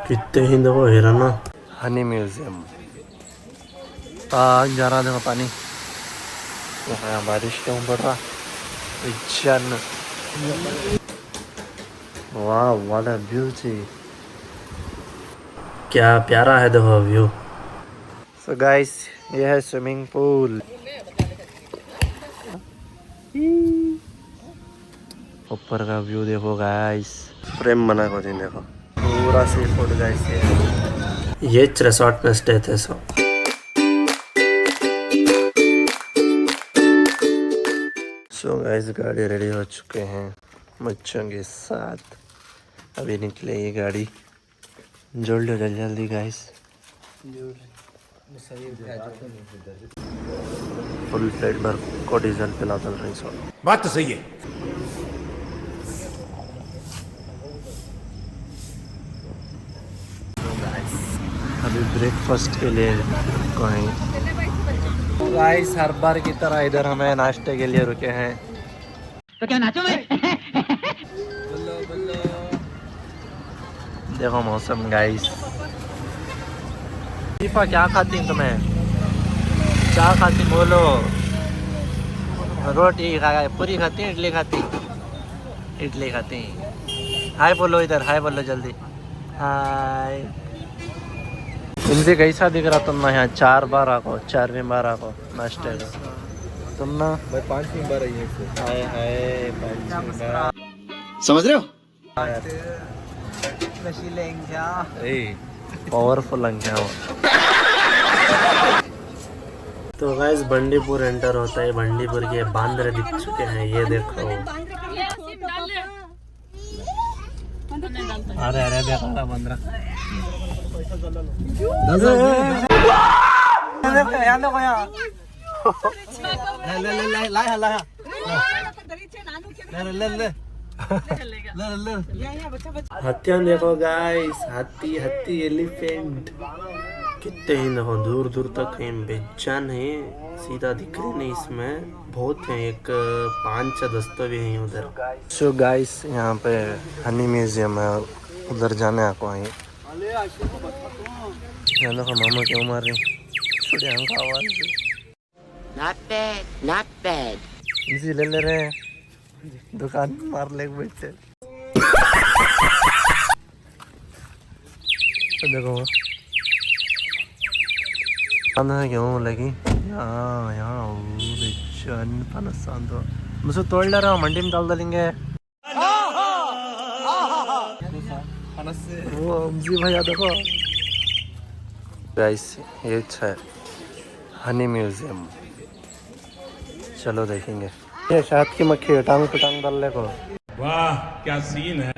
कितने ही देखो हिरन हनी म्यूजियम जा रहा देखो पानी यहाँ बारिश क्यों पड़ रहा वाह व्हाट अ ब्यूटी क्या प्यारा है देखो व्यू। सो गाइस ये है स्विमिंग पूल ऊपर का व्यू देखो गाइस फ्रेम बना को देखो पूरा सी फूड गाइस ये रिसोर्ट में स्टे थे सब। सो गाइस गाड़ी रेडी हो चुके हैं बच्चों के साथ अभी निकले ये गाड़ी जोड़ लो जल्दी जल्दी गाइस फुल प्लेट भर को डीजल पिला चल रही सो बात तो सही है। अभी ब्रेकफास्ट के लिए कहीं गाइस हर बार की तरह इधर हमें नाश्ते के लिए रुके हैं तो क्या नाचो मैं देखो मौसम गाइस। दीपा क्या खाती तुम्हें क्या खाती बोलो रोटी पूरी खाती इडली खाती हाय बोलो इधर हाय बोलो जल्दी हाय। इनसे कैसा दिख रहा तुम ना यहाँ 4 बार आको 4वीं बार आको नाश्ते को तुम ना भाई 5वीं बार आई है हाय हाय समझ रहे हो पावरफुल अंक है वो। तो गाइस बंडीपुर एंटर होता है बंडीपुर के बांद्रे दिख चुके हैं ये देखो अरे अरे बेकार बांद्रा हाथियां देखो गाइस हाथी हाथी एलिफेंट कितने ही देखो दूर दूर तक हैं बेजान है सीधा दिख रही नहीं इसमें बहुत है एक 5-6 दस्तों भी हैं उधर। सो गाइस यहाँ पे हनी म्यूजियम है उधर जाने आपको आई देखो मामा क्यों मार रही छोटी आंख आवाज not bad इसी ले ले रहे हैं दुकान मार ले बैठे देखो क्यों लगी यहाँ यहाँ मुझे तोड़ ले रहा हूँ मंडी में डाल डालेंगे वो जी भैया देखो गाइस ये है हनी म्यूजियम चलो देखेंगे ये शहद की मक्खी है टांग पे टांग डालने को वाह क्या सीन है।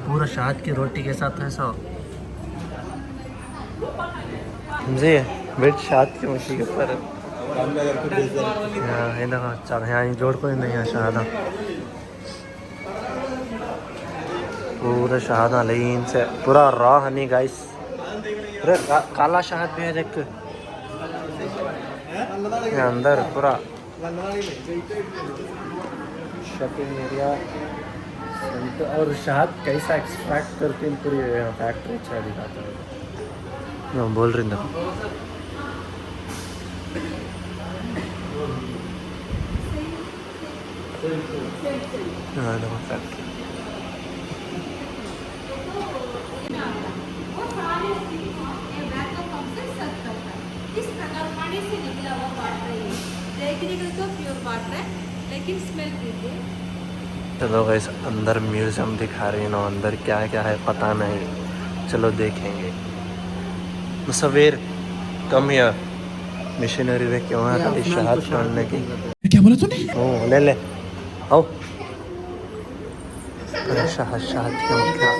पूरा शहद की रोटी के साथ है सो जी वेट शहद की मक्खी के ऊपर यहाँ देखो चल यहाँ जोड़ कोई नहीं है शहद पूरा शहद लाइन से पूरा रॉ हनी गाइस पूरा काला शहद भी है देख अंदर पूरा शॉपिंग एरिया और शहद कैसा एक्सट्रैक्ट करके पूरी फैक्ट्री अच्छा दिखाता है मैं बोल रही हूँ फैक्ट्री इस प्रकार पानी से निकला हुआ वाटर है देखने को तो प्योर वाटर है लेकिन स्मेल दीजिए। चलो गाइस अंदर म्यूजियम दिखा रही ना अंदर क्या क्या है पता नहीं चलो देखेंगे। मुसविर कम हियर मिशनरी वे क्यों है खाली शहद छोड़ने की क्या बोला तूने ओ ले ले आओ शहद शहद क्यों क्या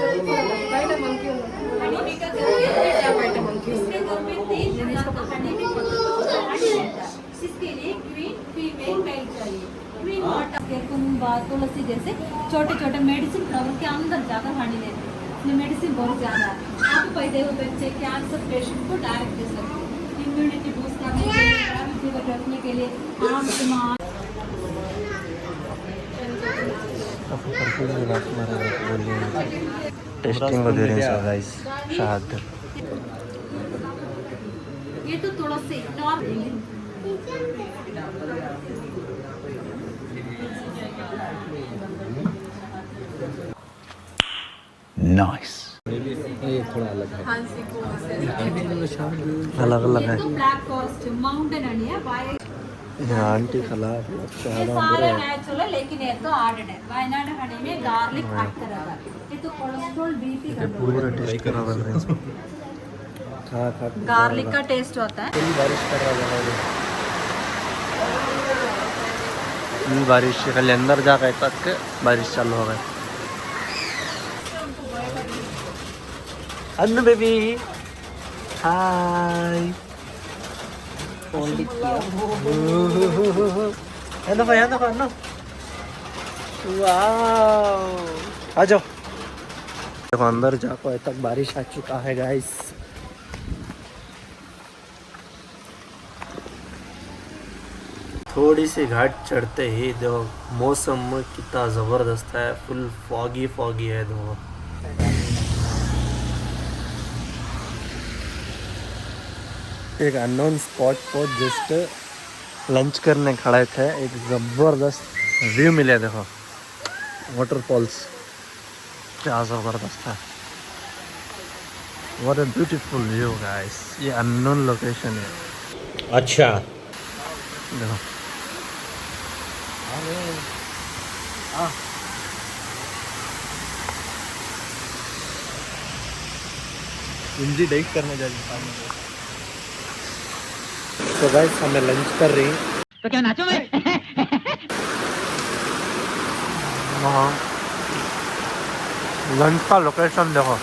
इसके लिए क्वीन फीमेल मेल चाहिए क्वीन कुंभा तुलसी जैसे छोटे छोटे मेडिसिन फ्लावर के अंदर जाकर पानी लेते हैं इसमें मेडिसिन बहुत ज़्यादा है। आप पैदा हुए बच्चे कैंसर पेशेंट को डायरेक्ट दे सकते हैं इम्यूनिटी बूस्ट करने के लिए फीवर रखने के लिए आम टेस्टिंग दे रहे हैं गाइस शहद ये तो तुलसी नॉर्मल अलग अलग है तो ब्लैक फॉरेस्ट माउंटेन है वाई यहाँ आंटी खिला ये शहद सारे नेचुरल है लेकिन ये तो आर्ट है वायनाड हनी में गार्लिक ऐड करा था ये तो कोलेस्ट्रॉल बीपी का पूरा टेस्ट करा बन रहे हैं खा खा गार्लिक का टेस्ट होता है बारिश कर रहा है बारिश खाली अंदर जा गए तक के बारिश चालू हो गई अन्नू बेबी हाय अन्नू भाई अन्नू अन्नू वाओ आ जाओ देखो अंदर जाको तक बारिश आ चुका है गाइस थोड़ी सी घाट चढ़ते ही देखो मौसम कितना ज़बरदस्त है फुल फॉगी फॉगी है देखो एक अननोन स्पॉट पर जस्ट लंच करने खड़े थे एक ज़बरदस्त व्यू मिले देखो वाटरफॉल्स क्या ज़बरदस्त है what a beautiful view guys ये अननोन लोकेशन है अच्छा देखो इंजी डाइट करने जा रही तो गाइस हमें लंच कर रही तो क्या नाचो मैं वहाँ लंच का लोकेशन देखो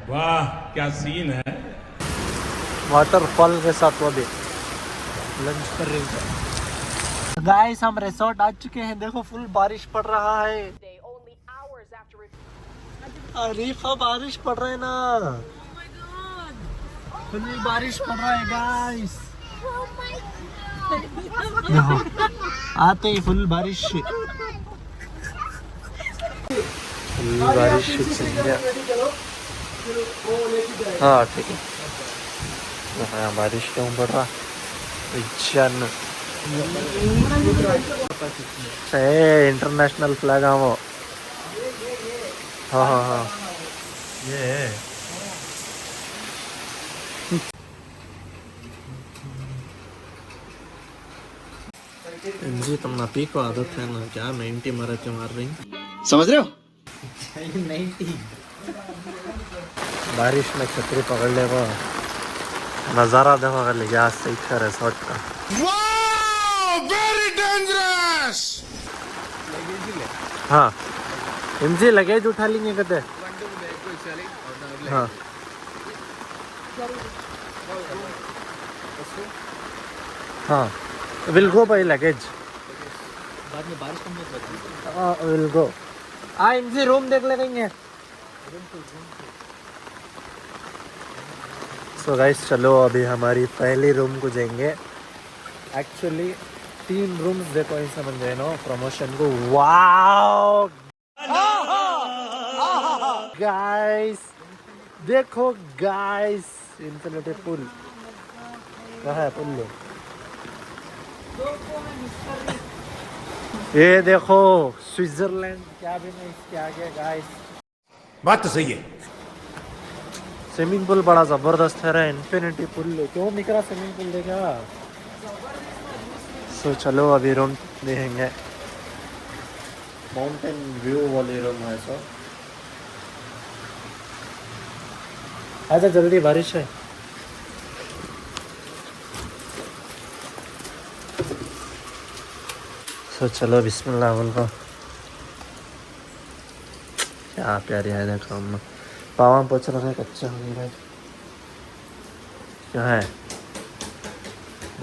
वाह क्या सीन है वाटरफॉल के साथ वो भी लंच कर रही है गाइस हम रिसोर्ट आ चुके हैं देखो फुल बारिश पड़ रहा है अरीफा बारिश पड़ रहा है ना फुल बारिश पड़ रहा है गाइस देखो आते ही फुल बारिश हाँ ठीक है यहाँ बारिश क्यों पड़ रहा इंटरनेशनल फ्लैग हाँ वो हाँ हाँ हाँ ये है जी तुम ना पी को आदत है ना क्या 90 मारा क्यों मार रही समझ रहे हो बारिश में छतरी पकड़ ले वो नज़ारा देखो कर लिया सही है रिसोर्ट का वेरी डेंजरस हाँ इनसे लगेज उठा लेंगे कहते हाँ हाँ विल गो बाय लगेज बाद में बारिश कम नहीं विल गो इनसे रूम देख लेंगे सो गाइस चलो अभी हमारी पहली रूम को जाएंगे एक्चुअली 3 रूम्स देखो ऐसा बन जाए ना प्रमोशन को वाओ गाइस देखो गाइस इन्फिनिटी पूल कहाँ है पुल ये देखो स्विट्जरलैंड क्या भी नहीं इसके आगे गाइस बात तो सही है स्विमिंग पूल बड़ा जबरदस्त है इन्फिनिटी पूल क्यों निक रहा स्विमिंग पूल देखा सो चलो अभी रूम देखेंगे माउंटेन व्यू वाले रूम है सो आजा जल्दी बारिश है सो चलो बिस्मिल्लाह बोलो क्या प्यारी है देखो हम पावा पोछ रखा है कच्चा हो रहा है क्या है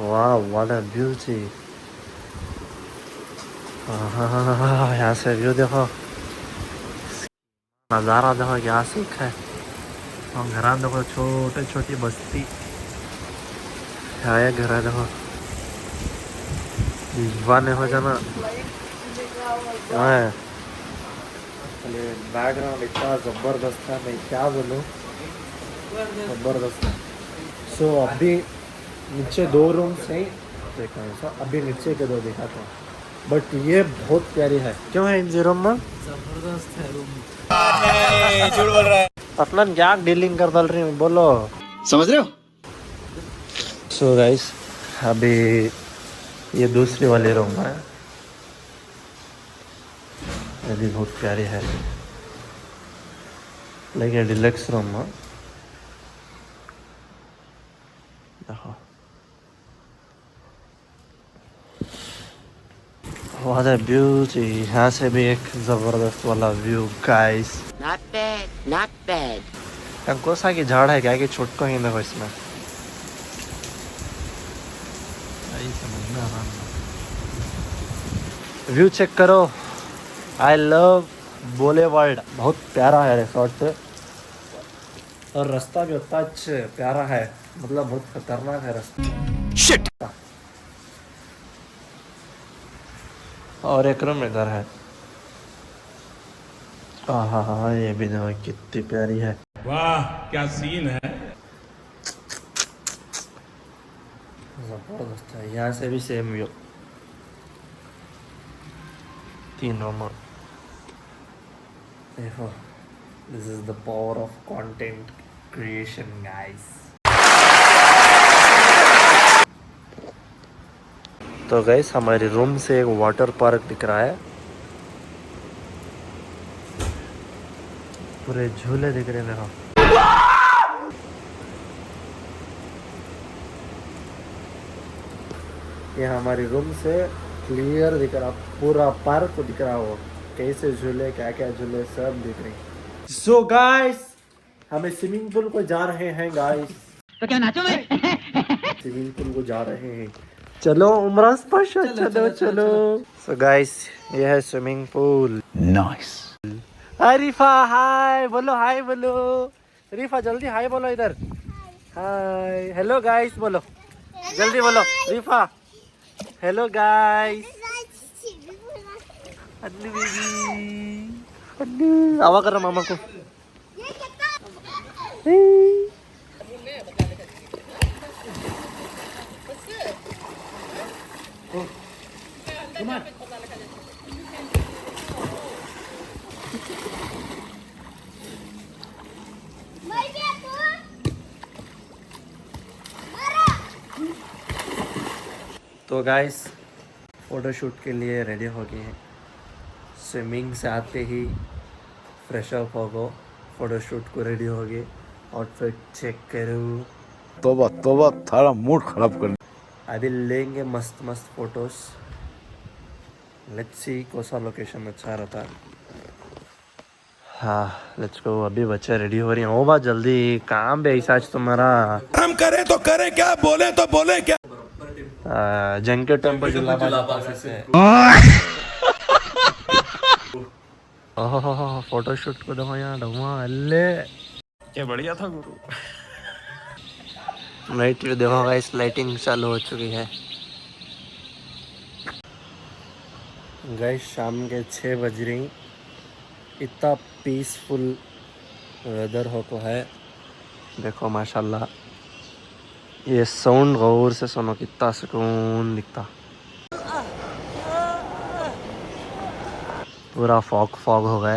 वाह व्हाट अ ब्यूटी हाँ यहाँ से व्यू देखो नज़ारा देखो क्या सीख है और घर देखो छोटे छोटी बस्ती है घर देखो दीवाने हो जाना कहाँ है? बैकग्राउंड इतना ज़बरदस्त है, मैं क्या बोलूँ, ज़बरदस्त है। सो अभी नीचे 2 रूम्स हैं, देखा ऐसा अभी नीचे के 2 दिखाते हैं, बट ये बहुत प्यारी है। क्यों है इन रूम में? ज़बरदस्त है रूम। झूठ बोल रहा है। अफनान क्या डीलिंग कर डाल रही हूँ, बोलो। समझ रहे हो? सो गाइस अभी ये दूसरी वाली रूम है, ये भी बहुत प्यारी है, लेकिन डिलक्स रूम है। देखो व्हाट अ ब्यूटी, यहाँ से भी एक जबरदस्त वाला view guys. Not bad, not bad. टंकोसा की झाड़ है क्या कि छोट को ही देखो इसमें, समझ में आ रहा। व्यू चेक करो, आई लव बोलेवर्ड, बहुत प्यारा है रिसोर्ट, और रास्ता भी उतना अच्छा प्यारा है, मतलब बहुत खतरनाक है रास्ता। शिट। और एक रूम इधर है। हाँ हाँ, ये भी देखो कितनी प्यारी है। वाह क्या सीन है। जबरदस्त है, यहाँ से भी सेम व्यू, 3 रूम। देखो, this is the power of content creation guys. तो गाइस हमारे रूम से एक वाटर पार्क दिख रहा है, पूरे झूले दिख रहे हैं। देखो ये हमारी रूम से क्लियर दिख रहा, पूरा पार्क दिख रहा, हो कैसे झूले, क्या क्या झूले सब दिख रहे। सो गाइस हमें स्विमिंग पूल को जा रहे हैं गाइस। तो क्या नाचो मैं? स्विमिंग पूल को जा रहे हैं, चलो उमरास पाशा, चलो चलो। सो गाइस ये है स्विमिंग पूल। नाइस। रिफा हाय बोलो, हाय बोलो रिफा, जल्दी हाय बोलो इधर, हाय हेलो गाइस बोलो, जल्दी बोलो रिफा, हेलो गाइस। अल्लू बेबी, अल्लू आवा कर मामा को। तो गाइस फोटोशूट के लिए रेडी हो गए हैं, स्विमिंग से आते ही फ्रेश अप हो गो, फोटोशूट को रेडी हो गए, आउटफिट चेक करो। तोबा तोबा, थारा मूड खराब कर। अभी लेंगे मस्त मस्त फोटोज, लेट्स सी कौन सा लोकेशन अच्छा रहता है। हाँ लेट्स गो, अभी बच्चे रेडी हो रही हैं। ओ बात जल्दी, काम भी ऐसा आज तुम्हारा। हम करे तो करे क्या, बोले तो बोले क्या। जंग के टेम्पल झूला फोटोशूट को देखो यहाँ डुमा, अल्ले क्या बढ़िया था गुरु। नाइट व्यू देखो गाइस, लाइटिंग चालू हो चुकी है गाइस, शाम के 6 बज रही, इतना पीसफुल वेदर हो तो है, देखो माशाल्लाह। ये साउंड गौर से सुनो, कितना सुकून दिखता, पूरा फॉग फॉग हो गया,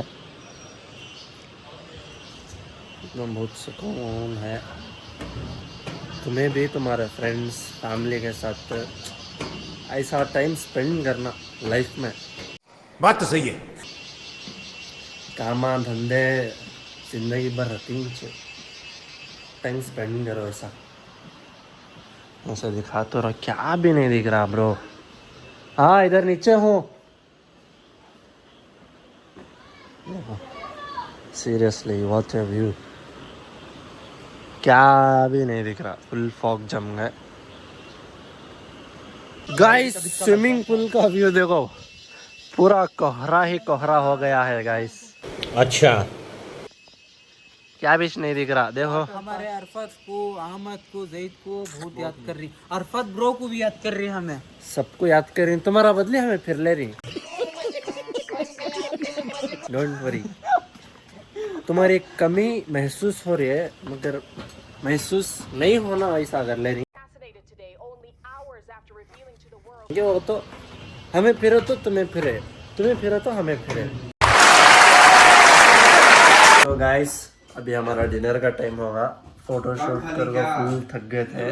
एकदम बहुत सुकून है। तुम्हें भी तुम्हारे फ्रेंड्स फैमिली के साथ ऐसा टाइम स्पेंड करना लाइफ में। बात तो सही है। कामा धंधे जिंदगी भर रूटीन से टाइम स्पेंड करो, ऐसा ऐसा दिखा तो रहा, क्या भी नहीं दिख रहा ब्रो। हाँ इधर नीचे हूँ, सीरियसली व्हाट अ व्यू, क्या भी नहीं दिख रहा, फुल फॉग जम गए गाइस। स्विमिंग पूल का व्यू देखो, पूरा कोहरा ही कोहरा हो गया है गाइस। अच्छा क्या भी नहीं दिख रहा, देखो। हमारे अरफत को, अहमद को, जैद को बहुत याद कर रही, अरफत ब्रो को भी याद कर रही हमें, सबको याद कर रही, तुम्हारा बदले हमें फिर ले रही। Don't worry. तुम्हारी कमी महसूस हो रही है मगर महसूस नहीं होना ऐसा कर ले रही। ये वो तो हमें फिरे तो तुम्हें फिरे, तुम्हें फिरे तो हमें फिरे। तो गाइस अभी हमारा डिनर का टाइम होगा। फोटो शूट करके फुल थक गए थे,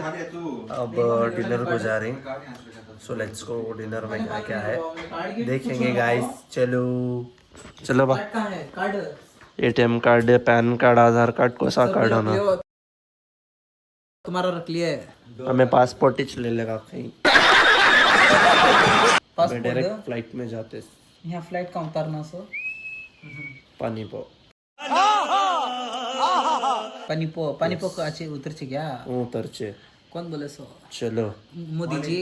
अब डिनर को जा रहे हैं। सो लेट्स गो, डिनर में क्या क्या है देखेंगे गाइस। चलो चलो बा। एटीएम कार्ड, पैन कार्ड, आधार कार्ड, कौन सा कार्ड होना? तुम्हारा रख लिया है। हमें पासपोर्ट ही ले लेगा कहीं। पासपोर्ट डायरेक्ट फ्लाइट में जाते। यहाँ फ्लाइट का उतारना सो पानीपो पानीपो को अच्छे उतर से क्या उतर चे। कौन बोले सो? चलो मोदी जी।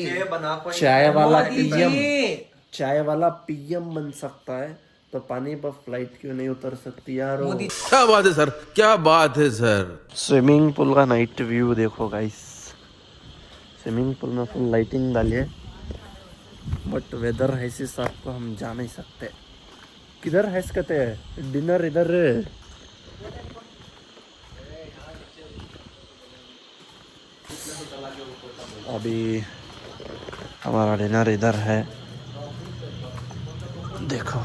चाय वाला पीएम, चाय वाला पीएम बन सकता है तो पानी पर फ्लाइट क्यों नहीं उतर सकती यार? मोदी। क्या बात है सर, क्या बात है सर। स्विमिंग पूल का नाइट व्यू देखो गाइस। स्विमिंग पूल में फुल लाइटिंग डाली है, बट वेदर है इस हिसाब को हम जा नहीं सकते। किधर है कहते हैं डिनर? इधर अभी हमारा डिनर इधर है, देखो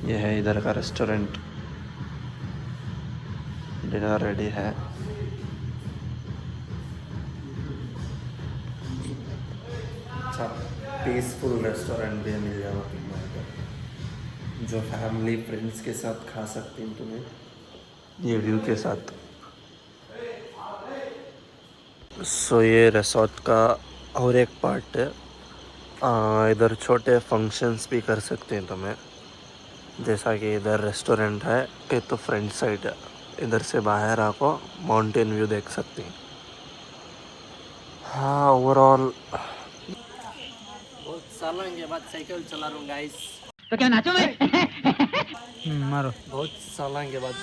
ये है इधर का रेस्टोरेंट। डिनर रेडी है। अच्छा पीसफुल रेस्टोरेंट भी मिल जाएगा तुम्हें, जो फैमिली फ्रेंड्स के साथ खा सकते हैं तुम्हें ये व्यू के साथ। सो ये रिसोर्ट का और एक पार्ट है। इधर छोटे फंक्शंस भी कर सकते हैं तुम्हें, जैसा कि इधर रेस्टोरेंट है ये तो फ्रंट साइड है। इधर से बाहर आपको माउंटेन व्यू देख सकते हैं। हाँ ओवरऑल बहुत सालों के बाद साइकिल चला रहा हूँ गाइस। तो क्या नाचो मैं? मारो। बहुत सालों के बाद।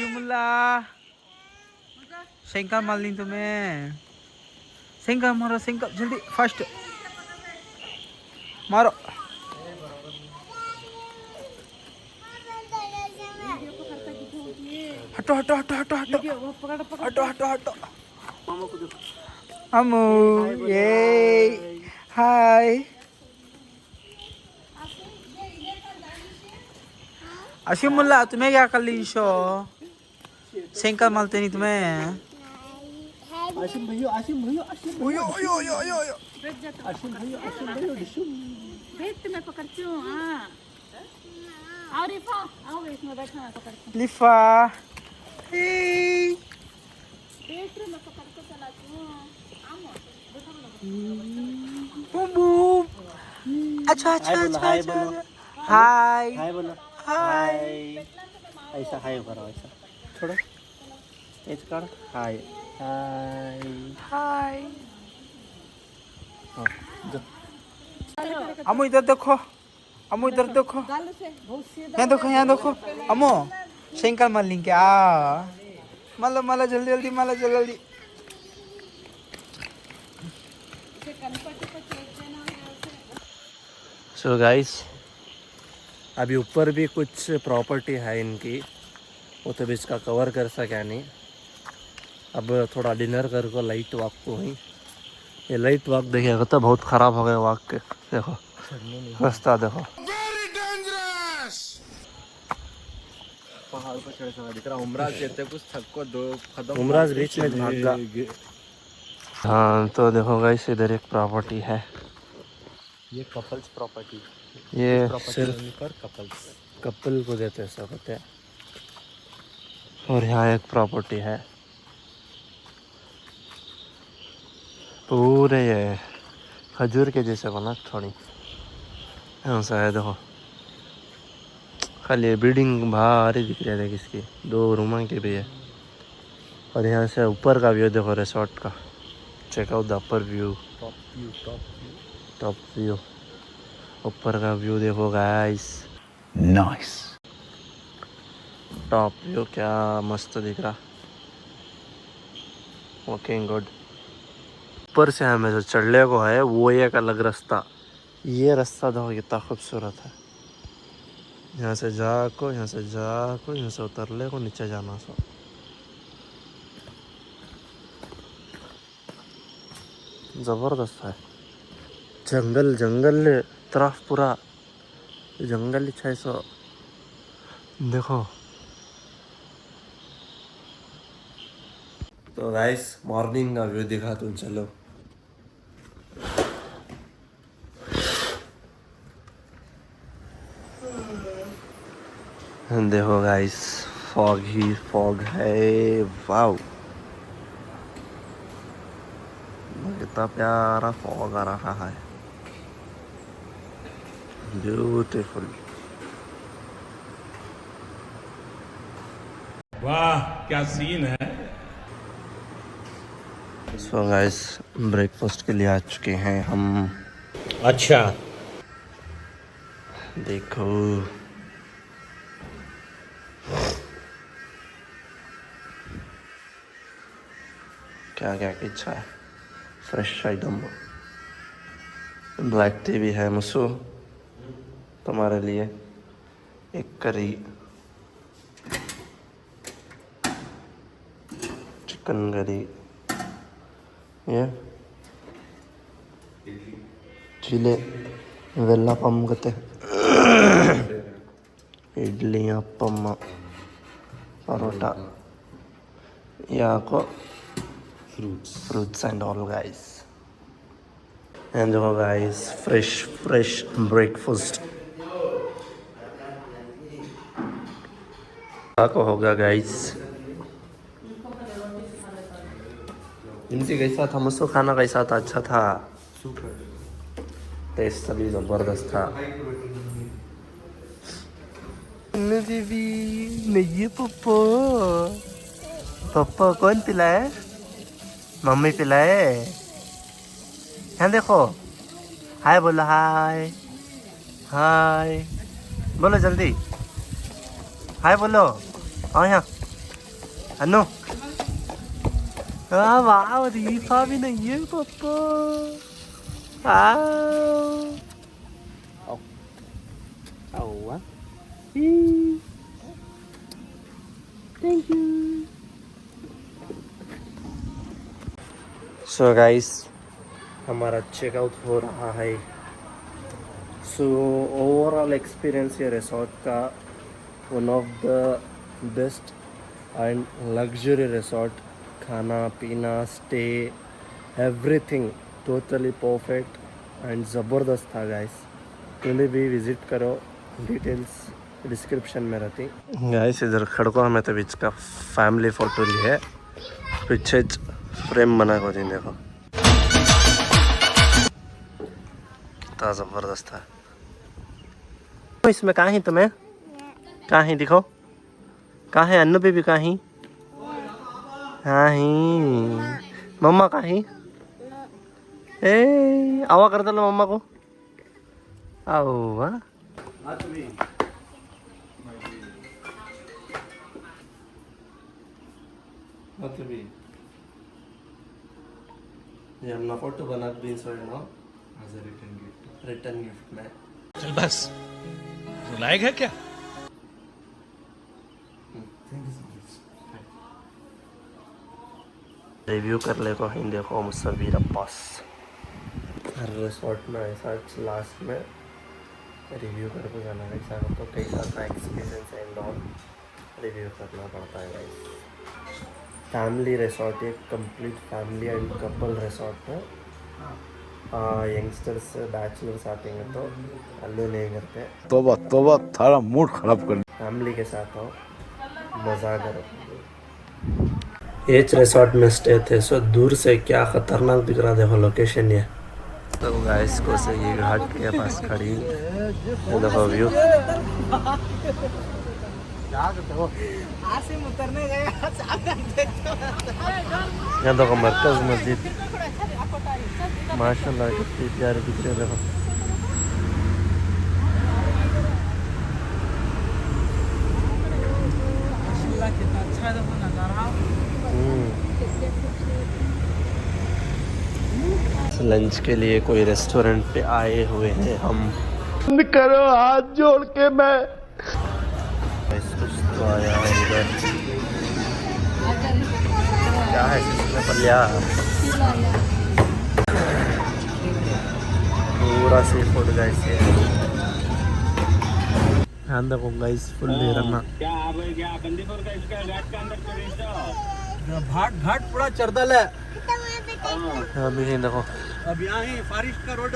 मुल्ला सेंका मार ली तुम्हें। सेंका मारो, सेंका जल्दी फास्ट मारो। हटो हटो हटो हटो हटो हटो हटो हटो। अम्मू ये हाय। आशिम मुल्ला तुम्हें क्या कर ली शो? सेंका मारते नहीं तुम्हें? आशिम भैया, आशिम भैया, आशिम ओयो ओयो ओयो ओयो ओयो। आशिम भैया, आशिम भैया डिशुम। भेज मैं पकड़ती हूँ। हाँ आओ रिफा, आओ इसमें बैठना, मैं पकड़ती हूँ। लिफा पेट में पकड़ के चलाती हूँ। Boom boom. अच्छा अच्छा अच्छा अच्छा। हाय हाय बोलो। हाय। ऐसा हाय करो, ऐसा छोड़ो एज कर। हाय हाय हाय। हाँ जो अम्मू इधर देखो, अम्मू इधर देखो, यहाँ देखो, यहाँ देखो। अम्मू शंकर मार ली क्या? मालो मालो जल्दी जल्दी मालो जल्दी। सो गाइस अभी ऊपर भी कुछ प्रॉपर्टी है इनकी, वो तो भी इसका कवर कर सका नहीं। अब थोड़ा डिनर करके लाइट वॉक को ही, ये लाइट वॉक देखिएगा तो बहुत ख़राब हो गया वॉक के। देखो रास्ता देखो, पहाड़ पर चढ़ सका दिख रहा। उमराज कहते कुछ थक को दो खत्म। उमराज बीच में भाग गया। हाँ तो देखो गाइस इधर एक प्रॉपर्टी है, ये कपल्स प्रॉपर्टी। ये सिर्फ पर कपल्स कपल को देते हैं सब होते हैं। और यहाँ एक प्रॉपर्टी है पूरे ये खजूर के जैसे बना थोड़ी यहाँ से है। देखो खाली ये बिल्डिंग भारी दिख रही है किसकी, 2 रूम की भी है। और यहाँ से ऊपर का व्यू देखो रिसोर्ट का। Check out the upper view, top view ऊपर का व्यू देखो गाइस। नाइस। टॉप व्यू क्या मस्त दिख रहा। Okay good. ऊपर से हमें जो चढ़ने को है वो एक अलग रास्ता। ये रास्ता देखो कितना खूबसूरत है। यहाँ से जाको यहाँ से उतर ले को नीचे जाना सो। जबरदस्त है। जंगल जंगल तरफ पूरा जंगल ही है सो। देखो तो गाइस मॉर्निंग का व्यू दिखा तुम चलो। देखो गाइस फॉग ही फॉग है। वाव कितना प्यारा फॉग आ रहा है। ब्यूटीफुल। वाह क्या सीन है। सो गाइस ब्रेकफास्ट के लिए आ चुके हैं हम। अच्छा देखो क्या क्या इच्छा है। फ्रेश आइटम ब्लैक टी भी है मुझसे तुम्हारे लिए। एक करी चिकन करी ये चिले वेल्लापम कहते इडली अप्पम परोटा याको fruits and all guys. And oh guys fresh breakfast को होगा गाइस। इनसे कैसा था मुझसे खाना कैसा था। अच्छा था। टेस्ट सभी जबरदस्त था। बेबी नहीं पप्पा पप्पा कौन पिलाए। मम्मी पिलाए। यहाँ देखो हाय बोलो हाय हाय बोलो जल्दी हाय बोलो। आओ यहाँ अनु। वाह रीफा भी नहीं है पापा। Thank you. सो गाइस हमारा चेकआउट हो रहा है। सो ओवरऑल एक्सपीरियंस ये रिसोर्ट का one of the best and luxury resort. खाना पीना stay everything totally perfect and ज़बरदस्त था गाइस। तुम्हें भी विज़िट करो। डिटेल्स डिस्क्रिप्शन में रहती। गाइस इधर खड़को हमें तो बीच का फैमिली फ़ोटो ली है। पीछे फ्रेम बना को दी देखो कितना ज़बरदस्त था। इसमें कहाँ ही तुम्हें कहाँ ही दिखो कहाँ है अन्नू बेबी कहाँ ही। हाँ ही मम्मा कहाँ ही। ए आवा कर दो मम्मा को। आओ वाह ये हमने फोटो बना दी सो ना एज अ रिटर्न गिफ्ट में। चल बस लायक है क्या। रिव्यू कर ले को ही देखो मुझसे भी पास हर रिसोर्ट में ऐसा लास्ट में रिव्यू करके जाना है। ऐसा तो कैसा था एक्सपीरियंस एंड ऑल रिव्यू करना पड़ता है गाइस। फैमिली रिसोर्ट एक complete family and couple resort है। यंगस्टर्स बैचलर्स आते हैं तो अल्लू नहीं करते। तोबा तोबा थारा मूड खराब कर। फैमिली के साथ हो मज़ा करो। एच रिसोर्ट में स्टे थे। सो दूर से क्या खतरनाक दिख रहा देखो लोकेशन ये। तो गाइस को से ये घाट के पास खड़ी देखो व्यू। यहाँ देखो मरकज मस्जिद माशाल्लाह कितनी प्यारी दिख रही है देखो। लंच के लिए कोई रेस्टोरेंट पे आए हुए हैं हम। करो हाथ जोड़ के मैं कुछ तो आया है इधर, क्या है इसमें पलिया, पूरा सी फूड गाइस है। ध्यान देखो गाइस, फुल ले रखना। घाट घाट पूरा चरदल है। अभी ये देखो, अब यहाँ ही फारिश का रोड,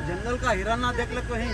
जंगल का हिराना देख ले कहीं।